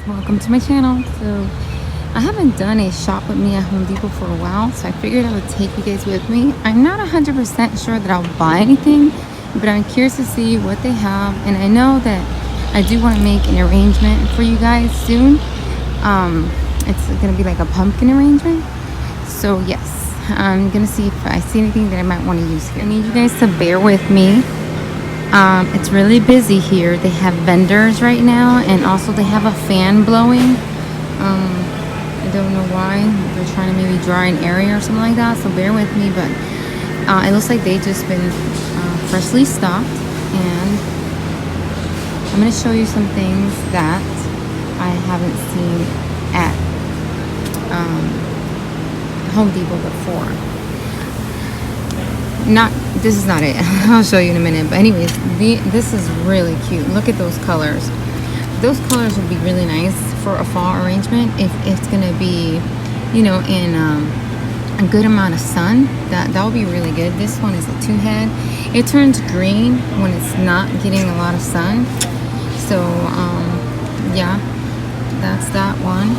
welcome to my channel. So I haven't done a shop with me at Home Depot for a while, so I figured I would take you guys with me. I'm not 100% sure that I'll buy anything, but I'm curious to see what they have, and I know that I do want to make an arrangement for you guys soon. It's gonna be like a pumpkin arrangement, so yes, I'm gonna see if I see anything that I might want to use here. I need you guys to bear with me. It's really busy here. They have vendors right now, and also they have a fan blowing. I don't know why. They're trying to maybe dry an area or something like that, so bear with me. But it looks like they've just been freshly stocked, and I'm going to show you some things that I haven't seen at Home Depot before. This is not it. I'll show you in a minute. But anyways, this is really cute. Look at those colors. Those colors would be really nice for a fall arrangement if it's gonna be, you know, in a good amount of sun. That would be really good. This one is a 2-head. It turns green when it's not getting a lot of sun. So yeah, that's that one.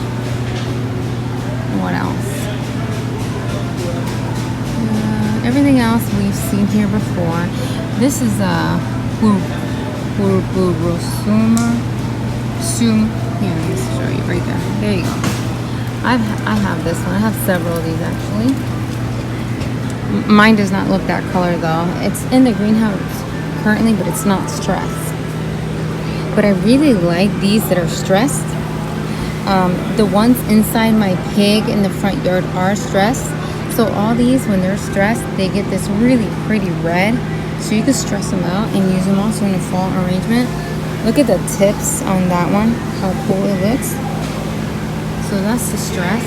What else? Everything else we've seen here before. This is a here, let me show you right there. There you go. I have this one. I have several of these actually. Mine does not look that color though. It's in the greenhouse currently, but it's not stressed. But I really like these that are stressed. The ones inside my pig in the front yard are stressed. So all these, when they're stressed, they get this really pretty red. So you can stress them out and use them also in a fall arrangement. Look at the tips on that one, how cool it looks. So that's the stress.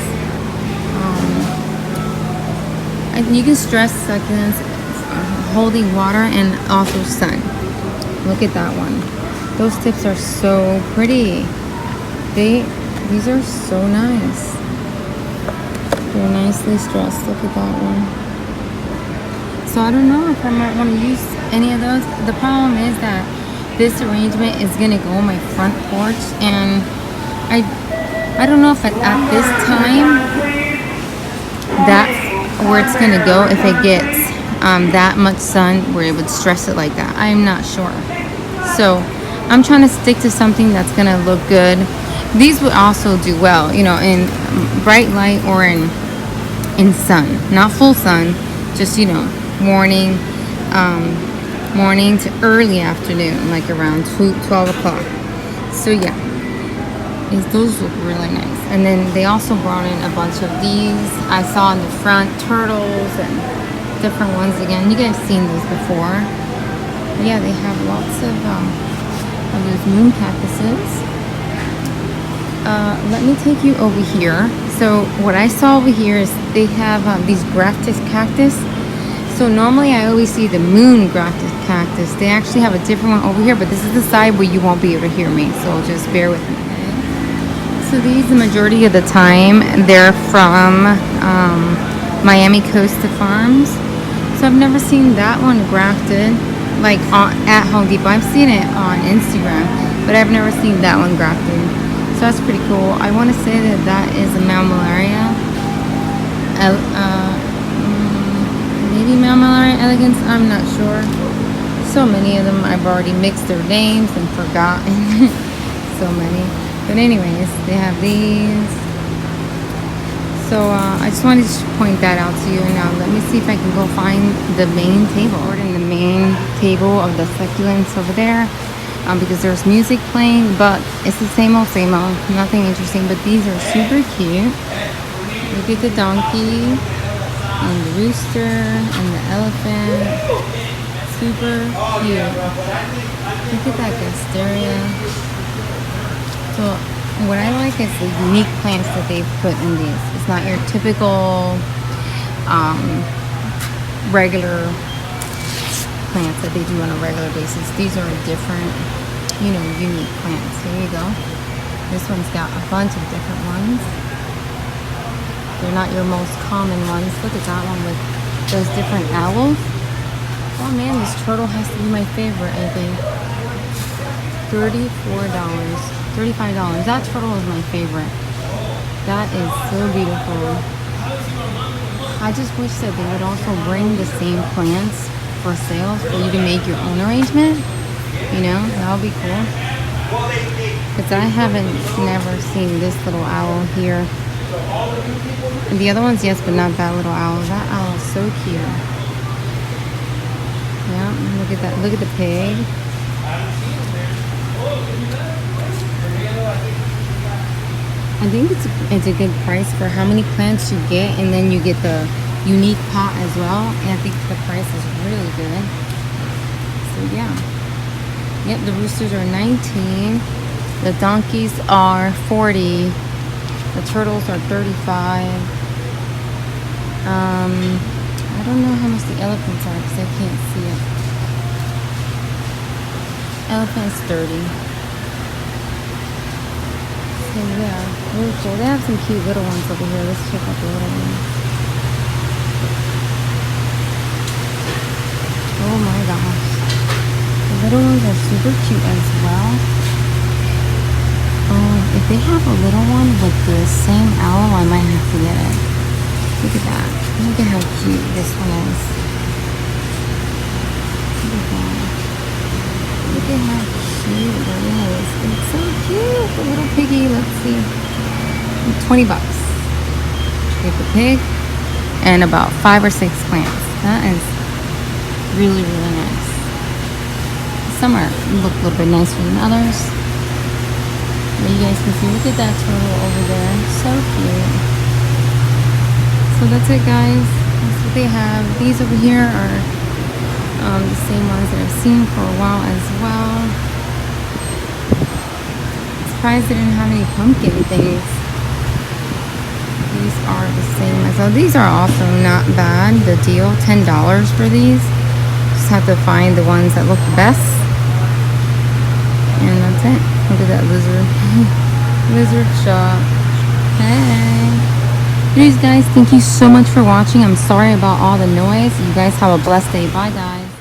And you can stress succulents holding water and also sun. Look at that one. Those tips are so pretty. These are so nice. They're nicely stressed. Look at that one. So I don't know if I might want to use any of those. The problem is that this arrangement is going to go on my front porch, and I don't know if at this time that's where it's going to go, if it gets that much sun where it would stress it like that. I'm not sure. So I'm trying to stick to something that's going to look good. These would also do well, you know, in bright light or in sun, not full sun, just, you know, morning to early afternoon, like around 12 o'clock. So yeah, those look really nice. And then they also brought in a bunch of these. I saw in the front turtles and different ones again. You guys seen those before. But yeah, they have lots of those moon cactuses. Let me take you over here. So what I saw over here is they have these grafted cactus. So normally I always see the moon grafted cactus. They actually have a different one over here, but this is the side where you won't be able to hear me, so just bear with me. So these, the majority of the time, they're from Miami Costa Farms. So I've never seen that one grafted, like at Home Depot. I've seen it on Instagram, but I've never seen that one grafted. So that's pretty cool. I want to say that is a Mammillaria. Maybe Mammillaria elegans, I'm not sure. So many of them, I've already mixed their names and forgotten. So many. But anyways, they have these. So I just wanted to point that out to you. Now let me see if I can go find the main table. Or in the main table of the succulents over there. Because there's music playing, but it's the same old, nothing interesting. But these are super cute. Look at the donkey and the rooster and the elephant. Super cute. Look at that gasteria. So what I like is the unique plants that they've put in these. It's not your typical regular plants that they do on a regular basis. These are different, you know, unique plants. Here you go. This one's got a bunch of different ones. They're not your most common ones. Look at that one with those different owls. Oh man, this turtle has to be my favorite, I think. $34. $35. That turtle is my favorite. That is so beautiful. I just wish that they would also bring the same plants for sale for you to make your own arrangement. You know, that would be cool. Because I haven't never seen this little owl here. And the other ones, yes, but not that little owl. That owl is so cute. Yeah, look at that. Look at the pig. I think it's a good price for how many plants you get, and then you get the unique pot as well. And I think the price is really good. So yeah. Yep, the roosters are 19. The donkeys are 40. The turtles are 35. I don't know how much the elephants are because I can't see it. Elephant's 30. So yeah, really cool. They have some cute little ones over here. Let's check out the little ones. Oh my gosh. The little ones are super cute as well. If they have a little one with the same owl, I might have to get it. Look at that. Look at how cute this one is. Look at that. Look at how cute it is. It's so cute. The little piggy. Let's see. $20. Get the pig and about 5 or 6 plants. That is really, really nice. Some are look a little bit nicer than others. But you guys can see, look at that turtle over there. So cute. So that's it, guys. That's what they have. These over here are the same ones that I've seen for a while as well. Surprised they didn't have any pumpkin things. These are the same as well. These are also not bad. The deal, $10 for these. Just have to find the ones that look the best. And that's it. Look at that lizard. Lizard shop. Hey. Anyways, guys, thank you so much for watching. I'm sorry about all the noise. You guys have a blessed day. Bye, guys.